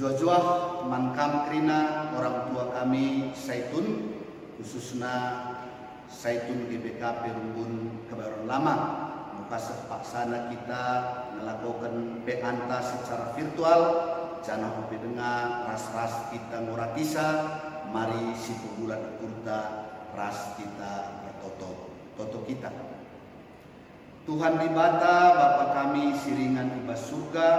Jojua mankam krina orang tua kami Saitun, khususnya Saitun GBK Perumbun Kebayoran Lama. Muka sepaksana kita melakukan beanta secara virtual, jangan hobi dengar ras-ras kita nguratisa, mari si bulan kurta ras kita bertoto kita. Tuhan di bata Bapa kami siringan ibas surga,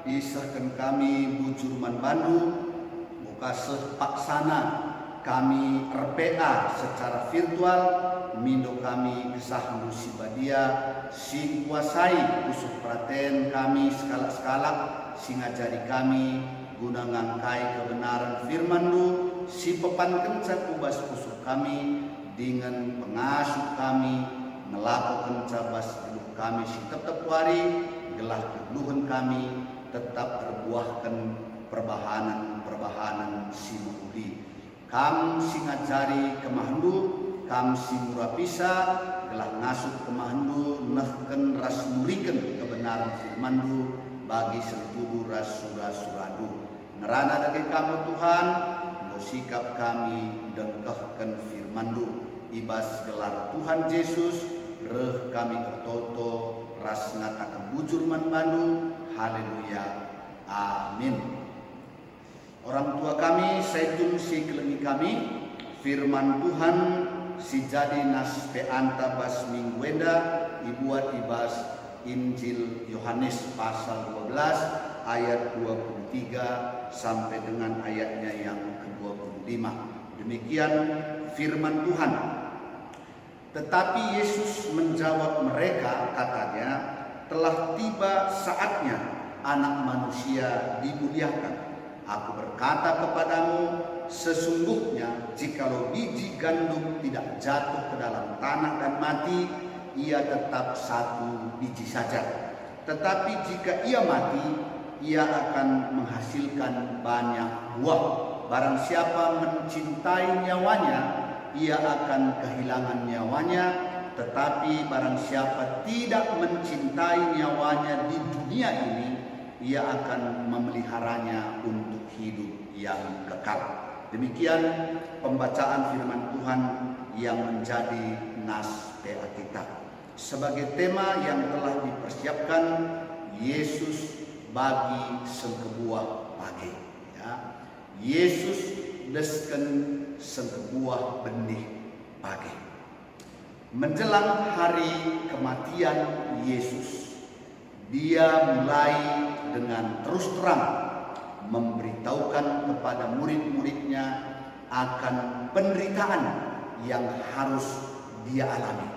isahkan kami bujur man Bandung, muka sepaksana kami RPA secara virtual, mindo kami kesah musibadia, sing kuasai usuk praten kami skala-skala, sing ajari kami guna ngangkai kebenaran firman lu, si pepan kencak ubas usuk kami, dengan pengasuh kami, melakukan cabas hidup kami si tetap wari, gelah keluhan kami, tetap berbuahkan perbahanan si mudi. Kam si ngajari kemahandu, kam si murapisa, gelah ngasuh kemahandu, nehken ras muriken kebenaran firmandu, bagi seluruh ras suradu. Nerana dagi kamu Tuhan, sikap kami dengkahkan firmandu, ibas gelar Tuhan Yesus, reh kami bertoto, ras ngatakan bujur man Bandung, haleluya, amin. Orang tua kami, Saitun si kelengi kami, firman Tuhan si jadi nas peanta bas minggu wenda, ibuat ibas Injil Yohanes pasal 12 ayat 23 sampai dengan ayatnya yang ke-25. Demikian firman Tuhan. Tetapi Yesus menjawab mereka, katanya, telah tiba saatnya anak manusia dimuliakan. Aku berkata kepadamu, sesungguhnya jikalau biji gandum tidak jatuh ke dalam tanah dan mati, ia tetap satu biji saja. Tetapi jika ia mati, ia akan menghasilkan banyak buah. Barang siapa mencintai nyawanya, ia akan kehilangan nyawanya. Tetapi barang siapa tidak mencintai nyawanya di dunia ini, ia akan memeliharanya untuk hidup yang kekal. Demikian pembacaan firman Tuhan yang menjadi nas PA kita. Sebagai tema yang telah dipersiapkan, Yesus bagi sekebuah pagi. Ya. Yesus desken sekebuah benih pagi. Menjelang hari kematian Yesus, dia mulai dengan terus terang memberitahukan kepada murid-muridnya akan penderitaan yang harus dia alami.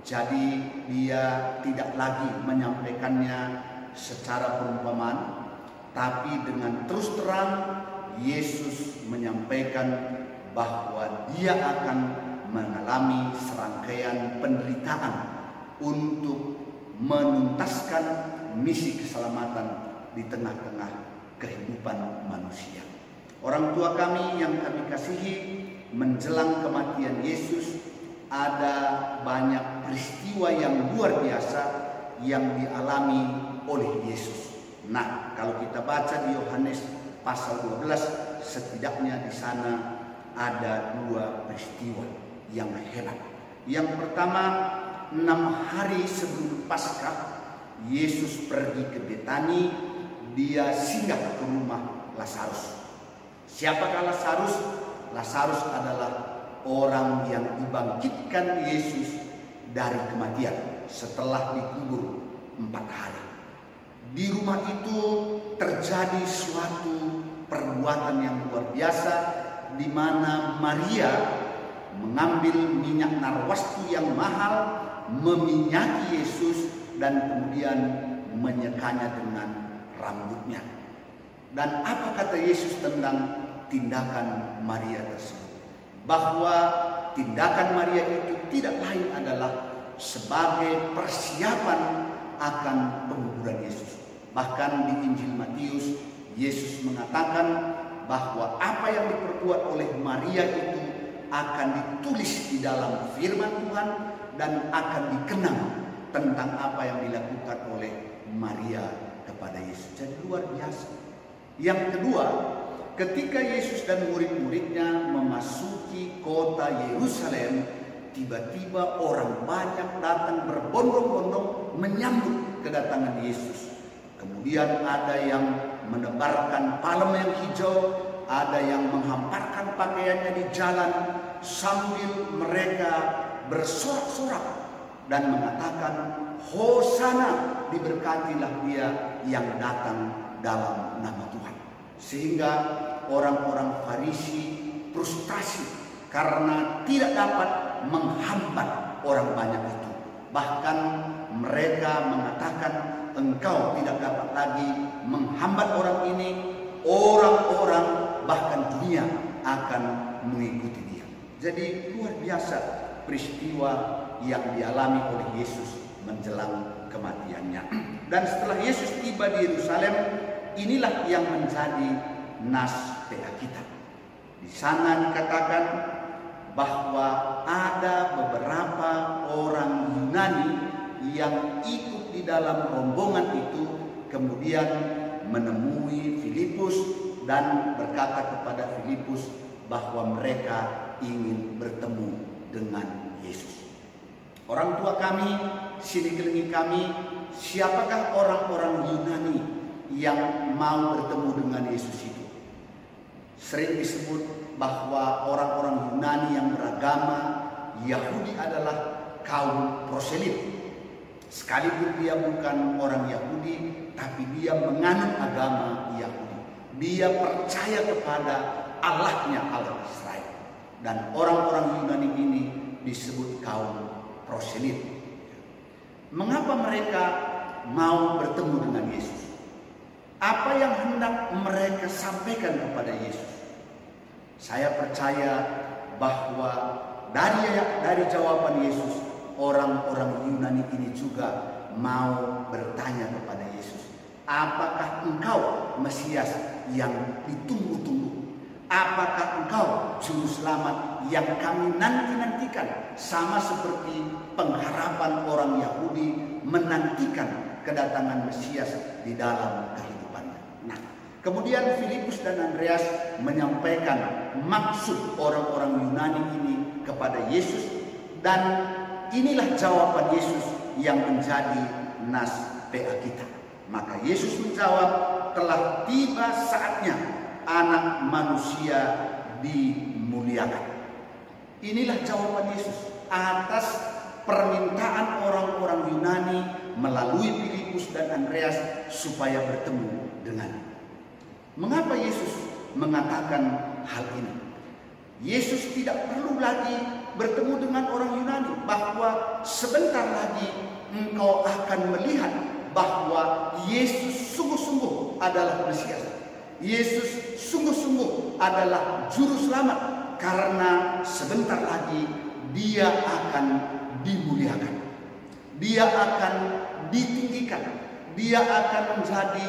Jadi dia tidak lagi menyampaikannya secara perumpamaan, tapi dengan terus terang Yesus menyampaikan bahwa dia akan mengalami serangkaian penderitaan untuk menuntaskan misi keselamatan di tengah-tengah kehidupan manusia. Orang tua kami yang kami kasihi, menjelang kematian Yesus ada banyak peristiwa yang luar biasa yang dialami oleh Yesus. Nah, kalau kita baca di Yohanes pasal 12, setidaknya di sana ada dua peristiwa yang hebat. Yang pertama, 6 hari sebelum Paskah, Yesus pergi ke Betani, dia singgah ke rumah Lazarus. Siapakah Lazarus? Lazarus adalah orang yang dibangkitkan Yesus dari kematian setelah dikubur 4 hari. Di rumah itu terjadi suatu perbuatan yang luar biasa, di mana Maria mengambil minyak narwastu yang mahal, meminyaki Yesus, dan kemudian menyekanya dengan rambutnya. Dan apa kata Yesus tentang tindakan Maria tersebut? Bahwa tindakan Maria itu tidak lain adalah sebagai persiapan akan penguburan Yesus. Bahkan di Injil Matius, Yesus mengatakan bahwa apa yang diperbuat oleh Maria itu akan ditulis di dalam firman Tuhan dan akan dikenang tentang apa yang dilakukan oleh Maria kepada Yesus. Jadi luar biasa. Yang kedua, ketika Yesus dan murid-muridnya memasuki kota Yerusalem, tiba-tiba orang banyak datang berbondong-bondong menyambut kedatangan Yesus. Kemudian ada yang menebarkan palem yang hijau, ada yang menghamparkan pakaiannya di jalan sambil mereka bersorak-sorak dan mengatakan, "Hosana, diberkatilah dia yang datang dalam nama Tuhan." Sehingga orang-orang Farisi frustasi karena tidak dapat menghambat orang banyak itu. Bahkan mereka mengatakan, "Engkau tidak dapat lagi menghambat orang ini, orang-orang bahkan dunia akan mengikuti dia." Jadi luar biasa peristiwa yang dialami oleh Yesus menjelang kematiannya. Dan setelah Yesus tiba di Yerusalem, inilah yang menjadi nas PA kita. Di sana dikatakan bahwa ada beberapa orang Yunani yang ikut di dalam rombongan itu, kemudian menemui Filipus dan berkata kepada Filipus bahwa mereka ingin bertemu dengan Yesus. "Orang tua kami, sini keliling kami, siapakah orang-orang Yunani yang mau bertemu dengan Yesus itu?" Sering disebut bahwa orang-orang Yunani yang beragama Yahudi adalah kaum proselit. Sekalipun dia bukan orang Yahudi, tapi dia menganut agama Yahudi. Dia percaya kepada Allahnya, Allah Israel. Dan orang-orang Yunani ini disebut kaum proselit. Mengapa mereka mau bertemu dengan Yesus? Apa yang hendak mereka sampaikan kepada Yesus? Saya percaya bahwa dari jawaban Yesus, orang-orang Yunani ini juga mau bertanya kepada Yesus, "Apakah engkau Mesias yang ditunggu-tunggu? Apakah engkau juru selamat yang kami nanti-nantikan?" Sama seperti pengharapan orang Yahudi menantikan kedatangan Mesias di dalam kehidupannya. Nah, kemudian Filipus dan Andreas menyampaikan maksud orang-orang Yunani ini kepada Yesus, dan inilah jawaban Yesus yang menjadi nas PA kita. Maka Yesus menjawab, "Telah tiba saatnya Anak Manusia dimuliakan." Inilah jawaban Yesus atas permintaan orang-orang Yunani melalui Filipus dan Andreas supaya bertemu dengannya. Mengapa Yesus mengatakan hal ini? Yesus tidak perlu lagi bertemu dengan orang Yunani, bahwa sebentar lagi engkau akan melihat bahwa Yesus sungguh-sungguh adalah Mesias. Yesus sungguh-sungguh adalah juru selamat, karena sebentar lagi dia akan dimuliakan. Dia akan ditinggikan. Dia akan menjadi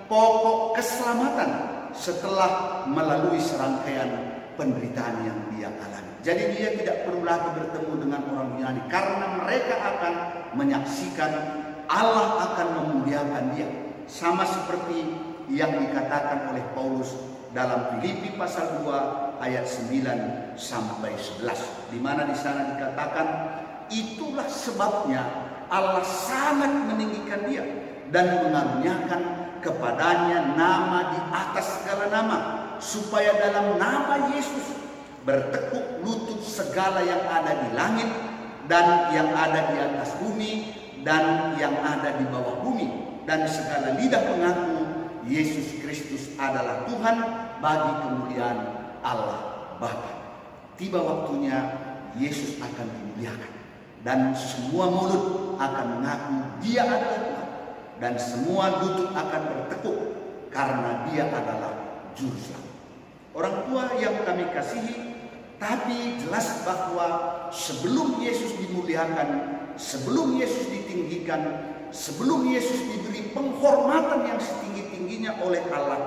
pokok keselamatan setelah melalui serangkaian penderitaan yang dia alami. Jadi dia tidak perlu lagi bertemu dengan orang Yunani, karena mereka akan menyaksikan Allah akan memuliakan dia. Sama seperti yang dikatakan oleh Paulus dalam Filipi pasal 2 ayat 9 sampai 11, di mana di sana dikatakan, "Itulah sebabnya Allah sangat meninggikan dia dan mengaruniakan kepadanya nama di atas segala nama, supaya dalam nama Yesus bertekuk lutut segala yang ada di langit dan yang ada di atas bumi dan yang ada di bawah bumi, dan segala lidah mengaku Yesus Kristus adalah Tuhan, bagi kemuliaan Allah Bapa." Tiba waktunya Yesus akan dimuliakan, dan semua mulut akan mengaku dia adalah Tuhan, dan semua lutut akan bertekuk karena dia adalah juru selamat. Orang tua yang kami kasihi, tapi jelas bahwa sebelum Yesus dimuliakan, sebelum Yesus ditinggikan, sebelum Yesus diberi penghormatan yang setinggi-tingginya oleh Allah,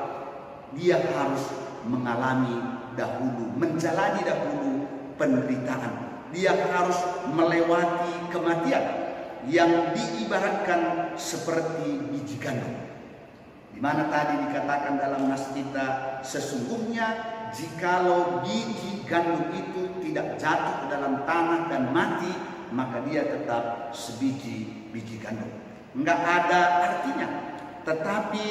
dia harus menjalani dahulu penderitaan. Dia harus melewati kematian yang diibaratkan seperti biji gandum. Di mana tadi dikatakan dalam nas kita, sesungguhnya jikalau biji gandum itu tidak jatuh ke dalam tanah dan mati, maka dia tetap sebiji biji gandum. Enggak ada artinya. Tetapi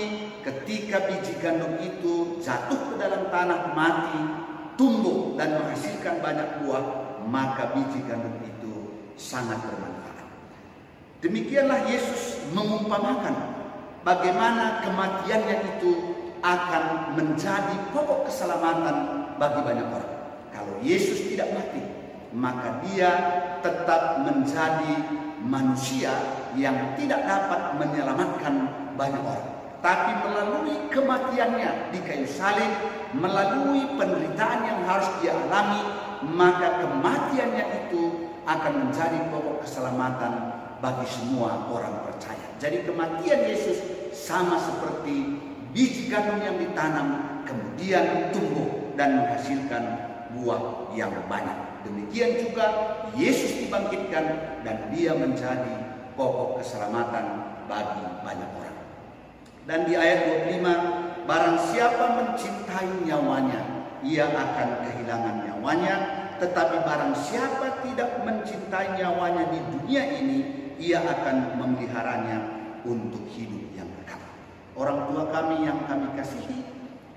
ketika biji gandum itu jatuh ke dalam tanah, mati, tumbuh dan menghasilkan banyak buah, maka biji gandum itu sangat bermanfaat. Demikianlah Yesus mengumpamakan bagaimana kematiannya itu akan menjadi pokok keselamatan bagi banyak orang. Kalau Yesus tidak mati, maka dia tetap menjadi manusia yang tidak dapat menyelamatkan banyak orang. Tapi melalui kematiannya di kayu salib, melalui penderitaan yang harus dia alami, maka kematiannya itu akan menjadi pokok keselamatan bagi semua orang percaya. Jadi kematian Yesus sama seperti biji gandum yang ditanam, kemudian tumbuh dan menghasilkan buah yang banyak. Demikian juga Yesus dibangkitkan dan dia menjadi pokok keselamatan bagi banyak orang. Dan di ayat 25, barang siapa mencintai nyawanya, ia akan kehilangan nyawanya. Tetapi barang siapa tidak mencintai nyawanya di dunia ini, ia akan memeliharanya untuk hidup yang kekal. Orang tua kami yang kami kasihi,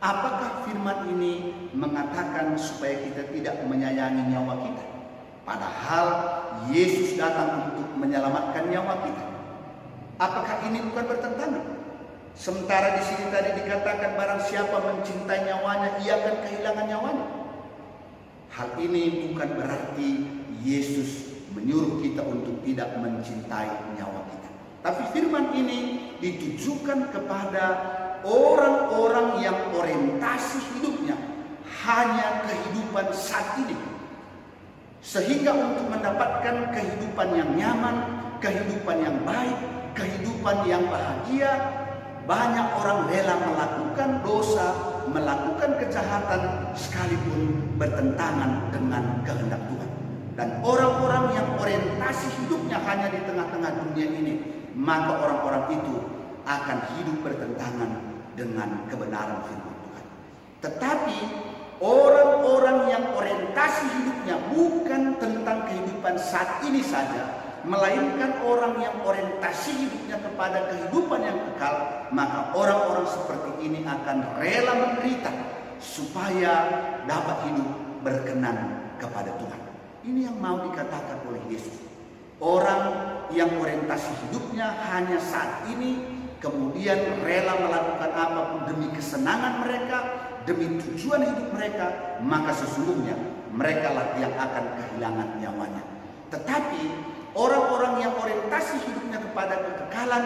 apakah firman ini mengatakan supaya kita tidak menyayangi nyawa kita? Padahal Yesus datang untuk menyelamatkan nyawa kita. Apakah ini bukan bertentangan? Sementara di sini tadi dikatakan barang siapa mencintai nyawanya, ia akan kehilangan nyawanya. Hal ini bukan berarti Yesus menyuruh kita untuk tidak mencintai nyawa kita. Tapi firman ini ditujukan kepada orang-orang yang orientasi hidupnya hanya kehidupan saat ini. Sehingga untuk mendapatkan kehidupan yang nyaman, kehidupan yang baik, kehidupan yang bahagia, banyak orang rela melakukan dosa, melakukan kejahatan sekalipun bertentangan dengan kehendak Tuhan. Dan orang-orang yang orientasi hidupnya hanya di tengah-tengah dunia ini, maka orang-orang itu akan hidup bertentangan dengan kebenaran firman Tuhan. Tetapi orang-orang yang orientasi hidupnya bukan tentang kehidupan saat ini saja, melainkan orang yang orientasi hidupnya kepada kehidupan yang kekal, maka orang-orang seperti ini akan rela menderita supaya dapat hidup berkenan kepada Tuhan. Ini yang mau dikatakan oleh Yesus. Orang yang orientasi hidupnya hanya saat ini, kemudian rela melakukan apapun demi kesenangan mereka, demi tujuan hidup mereka, maka sesungguhnya mereka lah yang akan kehilangan nyawanya. Tetapi orang-orang yang orientasi hidupnya kepada kekekalan,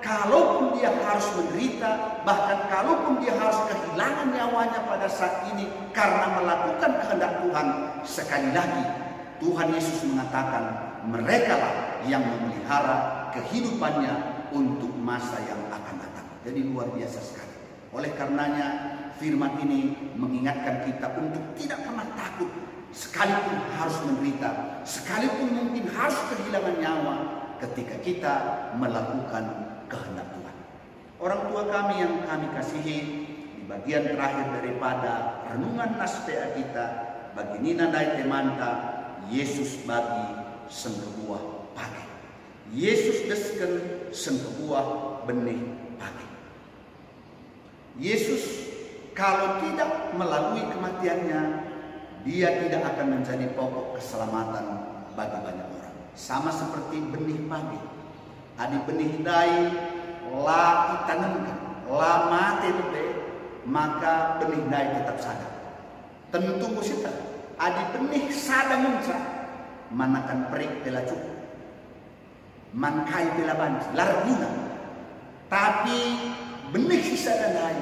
kalaupun dia harus menderita, bahkan kalaupun dia harus kehilangan nyawanya pada saat ini karena melakukan kehendak Tuhan, sekali lagi Tuhan Yesus mengatakan mereka lah yang memelihara kehidupannya untuk masa yang akan datang. Jadi luar biasa sekali. Oleh karenanya firman ini mengingatkan kita untuk tidak pernah takut, sekalipun harus menderita, sekalipun mungkin harus kehilangan nyawa ketika kita melakukan kehendak Tuhan. Orang tua kami yang kami kasihi, di bagian terakhir daripada renungan nas PA kita, bagi Nina Dai Temanta, Yesus bagi sengkebuah pagi. Yesus desken sengkebuah benih pagi. Yesus kalau tidak melalui kematiannya, dia tidak akan menjadi pokok keselamatan bagi banyak orang. Sama seperti benih pagi. Adi benih dai la itanenkan, la mate bebe, maka benih dai tetap sadar. Tentu musita. Adi benih sadar menca, manakan perik pela cukup, mankai pela banci, larguna. Tapi benih sisa dan dai,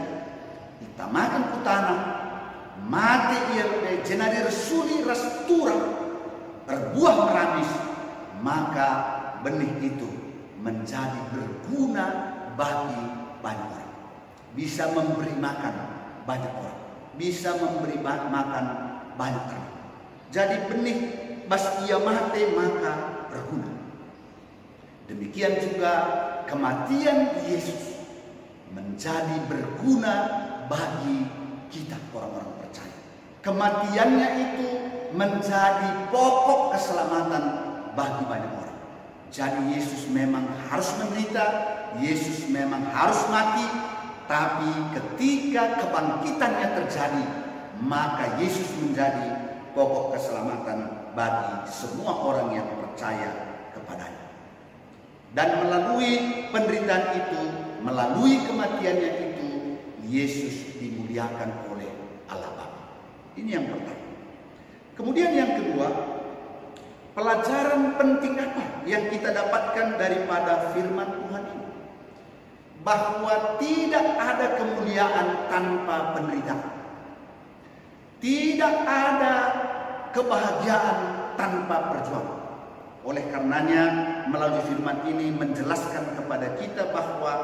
ditamakan ku tanah, mati ia jenari resuli rastura berbuah meramis, maka benih itu menjadi berguna bagi banyak orang, bisa memberi makan banyak orang, bisa memberi makan banyak orang. Jadi benih bas ia mati maka berguna. Demikian juga kematian Yesus menjadi menjadi berguna bagi kita orang-orang percaya. Kematiannya itu menjadi pokok keselamatan bagi banyak orang. Jadi Yesus memang harus menderita, Yesus memang harus mati, tapi ketika kebangkitannya terjadi, maka Yesus menjadi pokok keselamatan bagi semua orang yang percaya kepadanya. Dan melalui penderitaan itu, melalui kematiannya itu, Yesus dimuliakan oleh Allah Bapa. Ini yang pertama. Kemudian yang kedua, pelajaran penting apa yang kita dapatkan daripada firman Tuhan ini? Bahwa tidak ada kemuliaan tanpa penderitaan. Tidak ada kebahagiaan tanpa perjuangan. Oleh karenanya melalui firman ini menjelaskan kepada kita bahwa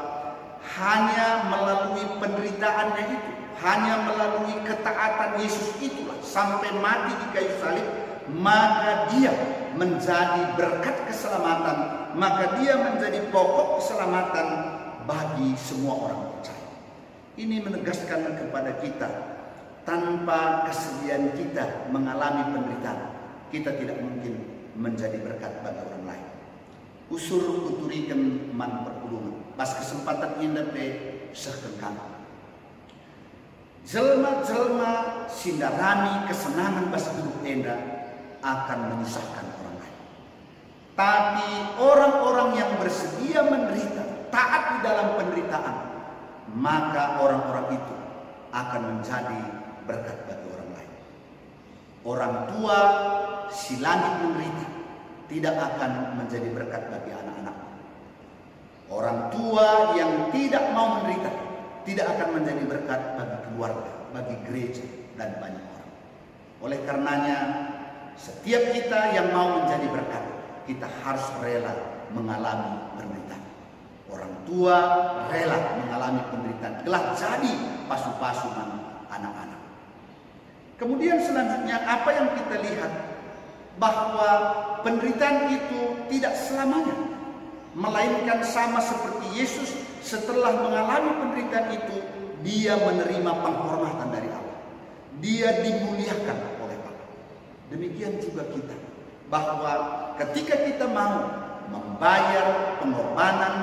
hanya melalui penderitaannya itu, hanya melalui ketaatan Yesus itulah sampai mati di kayu salib, maka dia menjadi berkat keselamatan, maka dia menjadi pokok keselamatan bagi semua orang percaya. Ini menegaskan kepada kita, tanpa kesediaan kita mengalami penderitaan, kita tidak mungkin menjadi berkat bagi orang lain. Usur kuturikan man perpulungan, pas kesempatan indah pe sekengkang. Jelma-jelma sindarani kesenangan bas hidup enda akan menyusahkan orang lain. Tapi orang-orang yang bersedia menderita, taat di dalam penderitaan, maka orang-orang itu akan menjadi berkat bagi orang lain. Orang tua si langit menderita, tidak akan menjadi berkat bagi anak-anak. Orang tua yang tidak mau menderita, tidak akan menjadi berkat bagi keluarga, bagi gereja, dan banyak orang. Oleh karenanya, setiap kita yang mau menjadi berkat, kita harus rela mengalami penderitaan. Orang tua rela mengalami penderitaan, telah jadi pasu-pasu anak-anak. Kemudian selanjutnya apa yang kita lihat, bahwa penderitaan itu tidak selamanya, melainkan sama seperti Yesus setelah mengalami penderitaan itu, dia menerima penghormatan dari Allah, dia dimuliakan oleh Allah. Demikian juga kita, bahwa ketika kita mau membayar pengorbanan,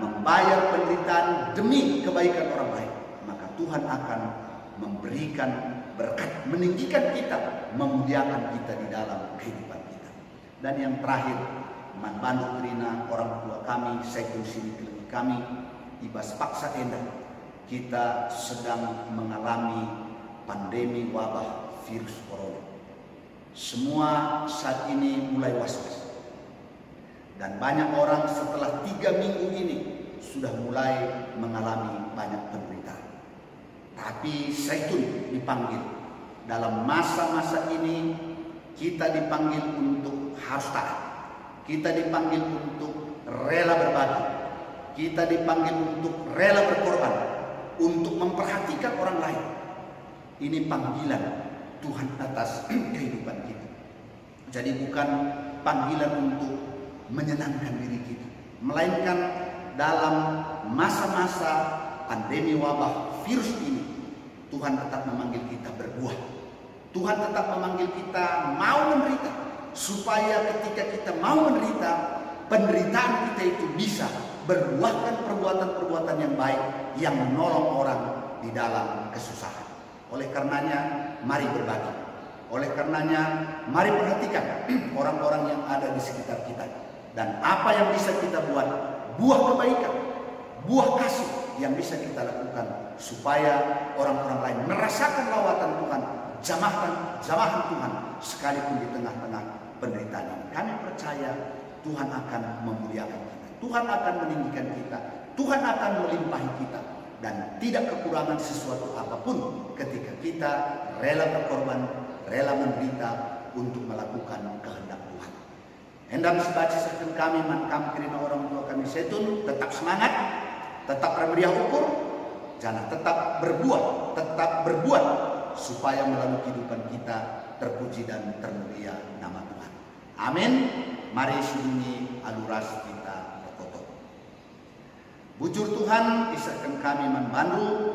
membayar penderitaan demi kebaikan orang lain, maka Tuhan akan memberikan berkat, meninggikan kita, memuliakan kita di dalam kehidupan kita. Dan yang terakhir, manbandu Trina, orang tua kami, Saitun sini kami, ibas paksa enda, kita sedang mengalami pandemi wabah virus corona. Semua saat ini mulai was-was. Dan banyak orang setelah 3 minggu ini sudah mulai mengalami banyak penderitaan. Tapi Saitun dipanggil. Dalam masa-masa ini kita dipanggil untuk harus taat. Kita dipanggil untuk rela berbagi. Kita dipanggil untuk rela berkorban, untuk memperhatikan orang lain. Ini panggilan Tuhan atas kehidupan kita. Jadi bukan panggilan untuk menyenangkan diri kita, melainkan dalam masa-masa pandemi wabah virus ini, Tuhan tetap memanggil kita berbuah. Tuhan tetap memanggil kita mau menderita, supaya ketika kita mau menderita, penderitaan kita itu bisa berbuahkan perbuatan-perbuatan yang baik, yang menolong orang di dalam kesusahan. Oleh karenanya, mari berbagi. Oleh karenanya, mari perhatikan orang-orang yang ada di sekitar kita. Dan apa yang bisa kita buat, buah kebaikan, buah kasih yang bisa kita lakukan, supaya orang-orang lain merasakan lawatan Tuhan, jamahan Tuhan, sekalipun di tengah-tengah penderitaan ini. Kami percaya Tuhan akan memuliakan kita, Tuhan akan meninggikan kita, Tuhan akan melimpahi kita, dan tidak kekurangan sesuatu apapun ketika kita rela berkorban, rela menderita untuk melakukan kehendak Tuhan. Hendam sebaca saking kami mankam kerina orang tua kami Saitun, tetap semangat, tetap remediah ukur, jangan tetap berbuat, supaya melalui kehidupan kita terpuji dan termulia nama Tuhan. Amin. Mari sunyi aluras kita berkotor. Bujur Tuhan isahkan kami membantu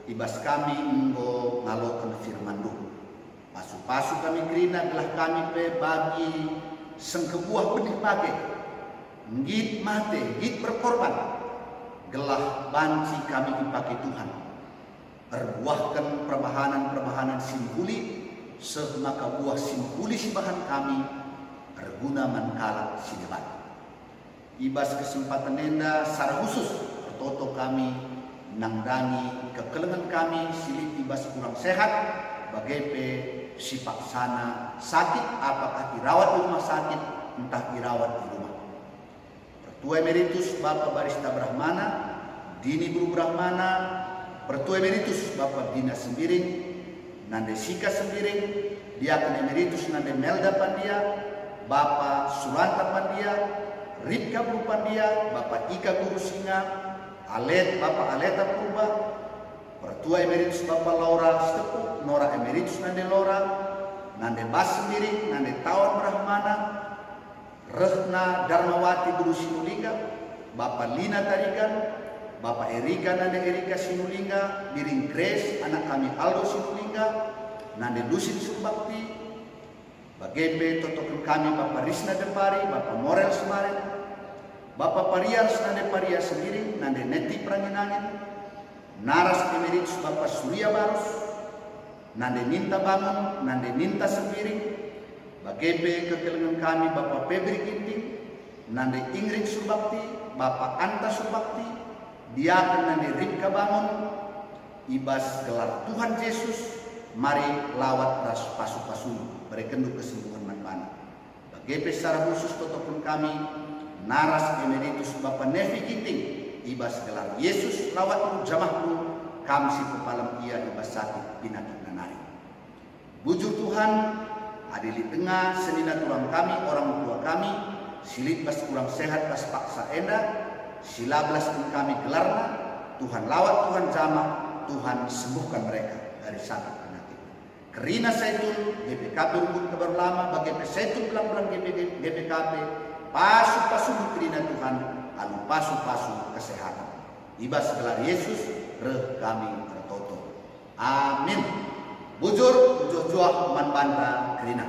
ibas kami enggo ngalokan firman Tuhan. Pasu-pasu kami kerina gelah kami pe bagi sengkebuah benih pake. Ngit mate, ngit berkorban. Gelah banci kami dipakai Tuhan. Perbuahkan perbahanan-perbahanan simpuli. Semaka buah simpuli sibahan kami. Berguna mankalak si debat. Ibas kesempatan nenda secara khusus pertoto kami nangdangi kekelengan kami silit ibas kurang sehat bagepe sifat sana sakit apakah dirawat di rumah sakit entah dirawat di rumah. Pertua Emeritus Bapak Barista Brahmana, Dini Guru Brahmana, Pertua Emeritus Bapak Bina Sembiring, Nande Sika Sembiring, Diaken Emeritus Nande Melda Pandia, Bapak Suranta Pandia, Ripka Guru Pandia, Bapak Ika Guru Singa, Bapak Aleta Purba, Pertua Emeritus Bapak Laura Stepu, Nora Emeritus Nande Laura, Nande Bas Sembiring, Nande Tawan Brahmana, Rehna Darmawati Guru Sinulinga, Bapak Lina Tarigan, Bapak Erika Nande Erika Sinulinga, Biring Grace, anak kami Aldo Sinulinga, Nande Lusin Sumbakti, Bagepe totokan kami Bapak Risna Depari, Bapak Morel Semaren, Bapak Parias Nande Paria sendiri, Nande Neti Pranginangin, Naras Emeritus Bapak Surya Barus, Nande Ninta Bangun, Nande Ninta Sembiring, Bagepe kekelengan kami Bapak Febri Ginting, Nande Ingrid Subakti, Bapak Anta Subakti, Diaken Nande Ripka Bangun, ibas gelar Tuhan Yesus, mari lawat ras pasu-pasu, berekendu kesembuhan manpan. Bagepe secara khusus totopun kami, Naras Emeritus Bapak Nevi Ginting, ibas gelar Yesus lawat jamahku, kamsi pepalam ia ibas sakit binatang nanari. Bujur Tuhan, adili tengah senina tulang kami, orang tua kami, silit bas kurang sehat bas paksa enda, silablas kami gelarna, Tuhan lawat, Tuhan jamah, Tuhan sembuhkan mereka dari sakit penyakit. Kerina Saitun, GPKP Rumput Kabar Lama, bagepe Saitun belang-belang GPKP, pasu-pasu kerina Tuhan, alu pasu-pasu kesehatan. Ibas gelar Yesus, reh kami tertoto. Amin. Bujur, juah man banta kerina.